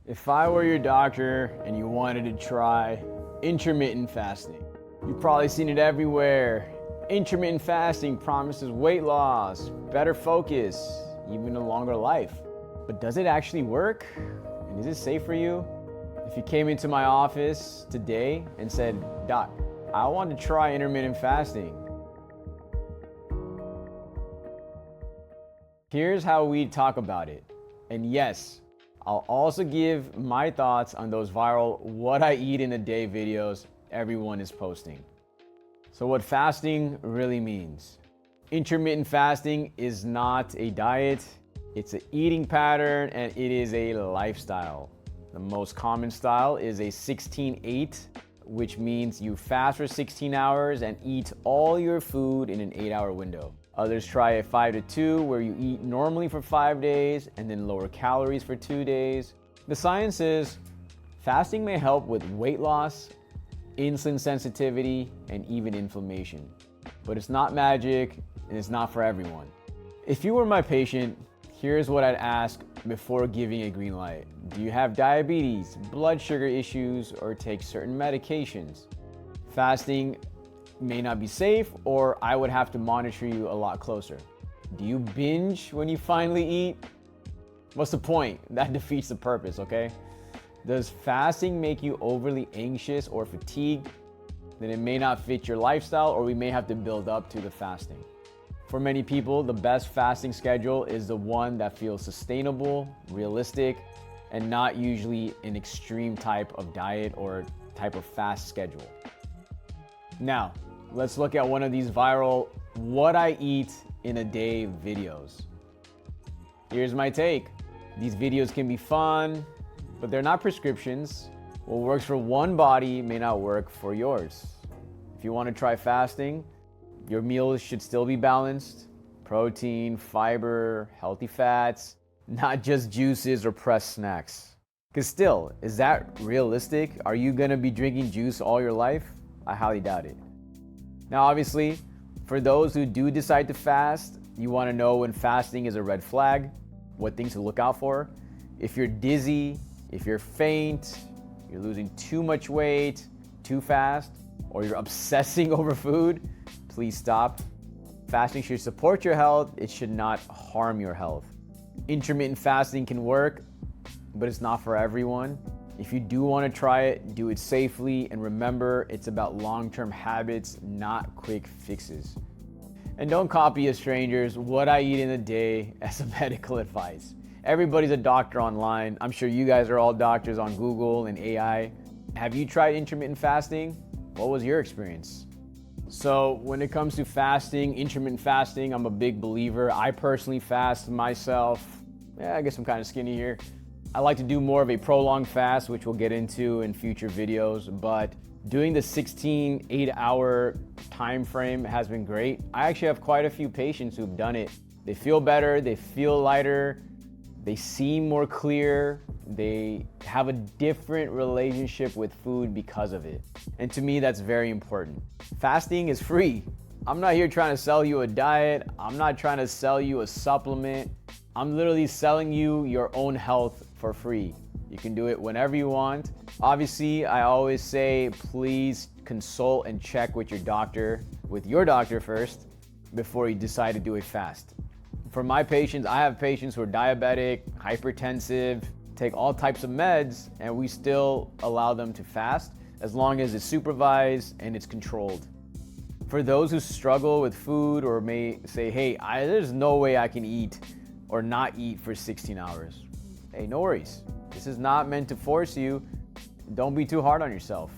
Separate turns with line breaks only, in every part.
If I were your doctor and you wanted to try intermittent fasting, you've probably seen it everywhere. Intermittent fasting promises weight loss, better focus, even a longer life. But does it actually work? And is it safe for you? If you came into my office today and said, "Doc, I want to try intermittent fasting," here's how we talk about it. And yes, I'll also give my thoughts on those viral what I eat in a day videos everyone is posting. So what fasting really means. Intermittent fasting is not a diet, it's an eating pattern and it is a lifestyle. The most common style is a 16-8, which means you fast for 16 hours and eat all your food in an 8-hour window. Others try a 5-2 where you eat normally for 5 days and then lower calories for 2 days. The science is fasting may help with weight loss, insulin sensitivity, and even inflammation. But it's not magic and it's not for everyone. If you were my patient, here's what I'd ask before giving a green light. Do you have diabetes, blood sugar issues, or take certain medications? Fasting may not be safe, or I would have to monitor you a lot closer. Do you binge when you finally eat? What's the point? That defeats the purpose, okay? Does fasting make you overly anxious or fatigued? Then it may not fit your lifestyle, or we may have to build up to the fasting. For many people, the best fasting schedule is the one that feels sustainable, realistic, and not usually an extreme type of diet or type of fast schedule. Now, let's look at one of these viral what I eat in a day videos. Here's my take. These videos can be fun, but they're not prescriptions. What works for one body may not work for yours. If you want to try fasting, your meals should still be balanced. Protein, fiber, healthy fats, not just juices or pressed snacks. Because still, is that realistic? Are you gonna be drinking juice all your life? I highly doubt it. Now, obviously, for those who do decide to fast, you wanna know when fasting is a red flag, what things to look out for. If you're dizzy, if you're faint, you're losing too much weight too fast, or you're obsessing over food, please stop. Fasting should support your health, it should not harm your health. Intermittent fasting can work, but it's not for everyone. If you do want to try it, do it safely, and remember, it's about long-term habits, not quick fixes. And don't copy a stranger's what I eat in a day as a medical advice. Everybody's a doctor online. I'm sure you guys are all doctors on Google and AI. Have you tried intermittent fasting? What was your experience? So when it comes to fasting, intermittent fasting, I'm a big believer. I personally fast myself. I guess I'm kind of skinny here. I like to do more of a prolonged fast, which we'll get into in future videos, but doing the 16 8-hour time frame has been great. I actually have quite a few patients who've done it. They feel better, they feel lighter, they seem more clear, they have a different relationship with food because of it. And to me, that's very important. Fasting is free. I'm not here trying to sell you a diet. I'm not trying to sell you a supplement. I'm literally selling you your own health for free. You can do it whenever you want. Obviously, I always say, please consult and check with your doctor first before you decide to do a fast. For my patients, I have patients who are diabetic, hypertensive, take all types of meds, and we still allow them to fast as long as it's supervised and it's controlled. For those who struggle with food or may say, hey, there's no way I can eat or not eat for 16 hours. Hey, no worries. This is not meant to force you. Don't be too hard on yourself.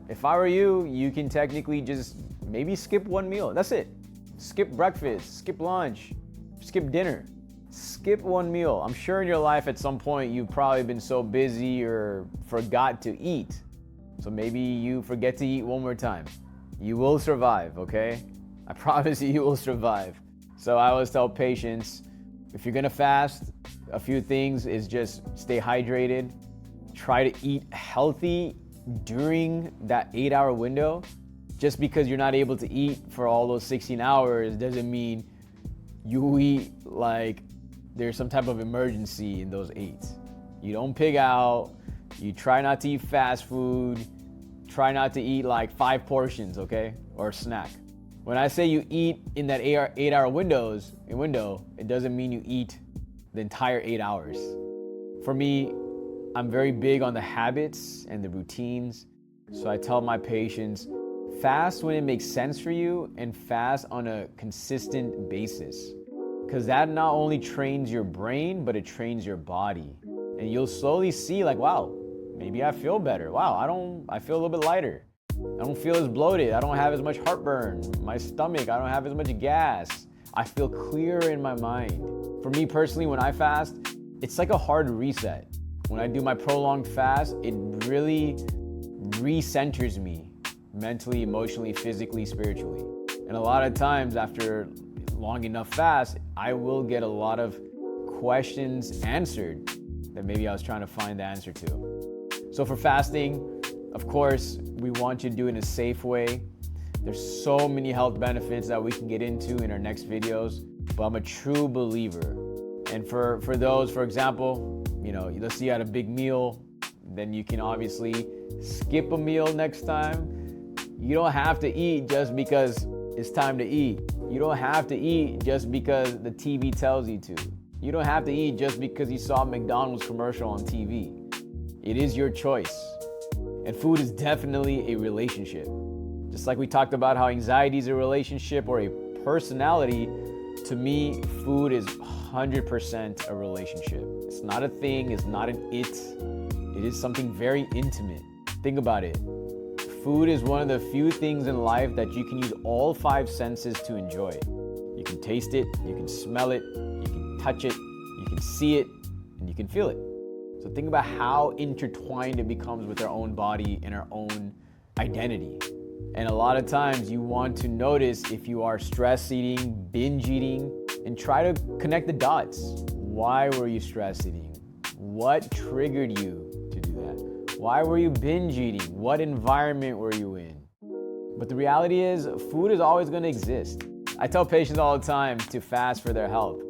If I were you, you can technically just maybe skip one meal. That's it. Skip breakfast, skip lunch, skip dinner. Skip one meal. I'm sure in your life at some point you've probably been so busy or forgot to eat. So maybe you forget to eat one more time. You will survive, okay? I promise you will survive. So I always tell patients, if you're gonna fast, a few things is just stay hydrated, try to eat healthy during that 8-hour window. Just because you're not able to eat for all those 16 hours doesn't mean you eat like there's some type of emergency in those 8. You don't pig out. You try not to eat fast food. Try not to eat like 5 portions, okay? Or a snack. When I say you eat in that 8-hour window, it doesn't mean you eat the entire 8 hours. For me, I'm very big on the habits and the routines. So I tell my patients, fast when it makes sense for you and fast on a consistent basis. Because that not only trains your brain, but it trains your body. And you'll slowly see like, wow, maybe I feel better. Wow, I feel a little bit lighter. I don't feel as bloated. I don't have as much heartburn. My stomach, I don't have as much gas. I feel clearer in my mind. For me personally, when I fast, it's like a hard reset. When I do my prolonged fast, it really recenters me mentally, emotionally, physically, spiritually. And a lot of times after long enough fast, I will get a lot of questions answered that maybe I was trying to find the answer to. So for fasting, of course, we want you to do it in a safe way. There's so many health benefits that we can get into in our next videos, but I'm a true believer. And for those, for example, let's say you had a big meal, then you can obviously skip a meal next time. You don't have to eat just because it's time to eat. You don't have to eat just because the TV tells you to. You don't have to eat just because you saw a McDonald's commercial on TV. It is your choice. And food is definitely a relationship. Just like we talked about how anxiety is a relationship or a personality, to me, food is 100% a relationship. It's not a thing, it's not an it. It is something very intimate. Think about it. Food is one of the few things in life that you can use all 5 senses to enjoy. You can taste it, you can smell it, you can touch it, you can see it, and you can feel it. So think about how intertwined it becomes with our own body and our own identity. And a lot of times you want to notice if you are stress eating, binge eating, and try to connect the dots. Why were you stress eating? What triggered you to do that? Why were you binge eating? What environment were you in? But the reality is, food is always going to exist. I tell patients all the time to fast for their health.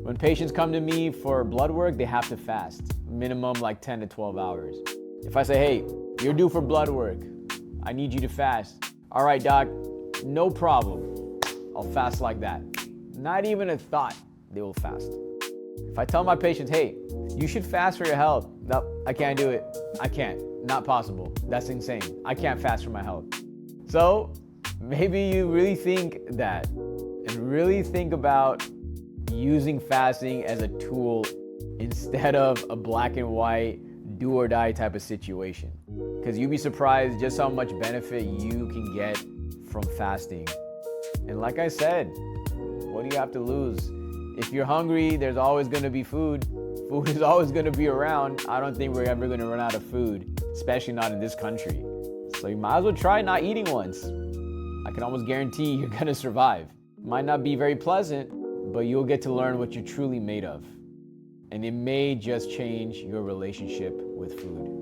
When patients come to me for blood work, they have to fast, minimum like 10 to 12 hours. If I say, hey, you're due for blood work, I need you to fast. All right, doc, no problem. I'll fast like that. Not even a thought, they will fast. If I tell my patients, hey, you should fast for your health. Nope, I can't do it. I can't, not possible. That's insane. I can't fast for my health. So maybe you really think that and really think about using fasting as a tool instead of a black and white do or die type of situation. Because you'd be surprised just how much benefit you can get from fasting. And like I said, what do you have to lose? If you're hungry, there's always going to be food. Food is always going to be around. I don't think we're ever going to run out of food, especially not in this country. So you might as well try not eating once. I can almost guarantee you're going to survive. Might not be very pleasant, but you'll get to learn what you're truly made of. And it may just change your relationship with food.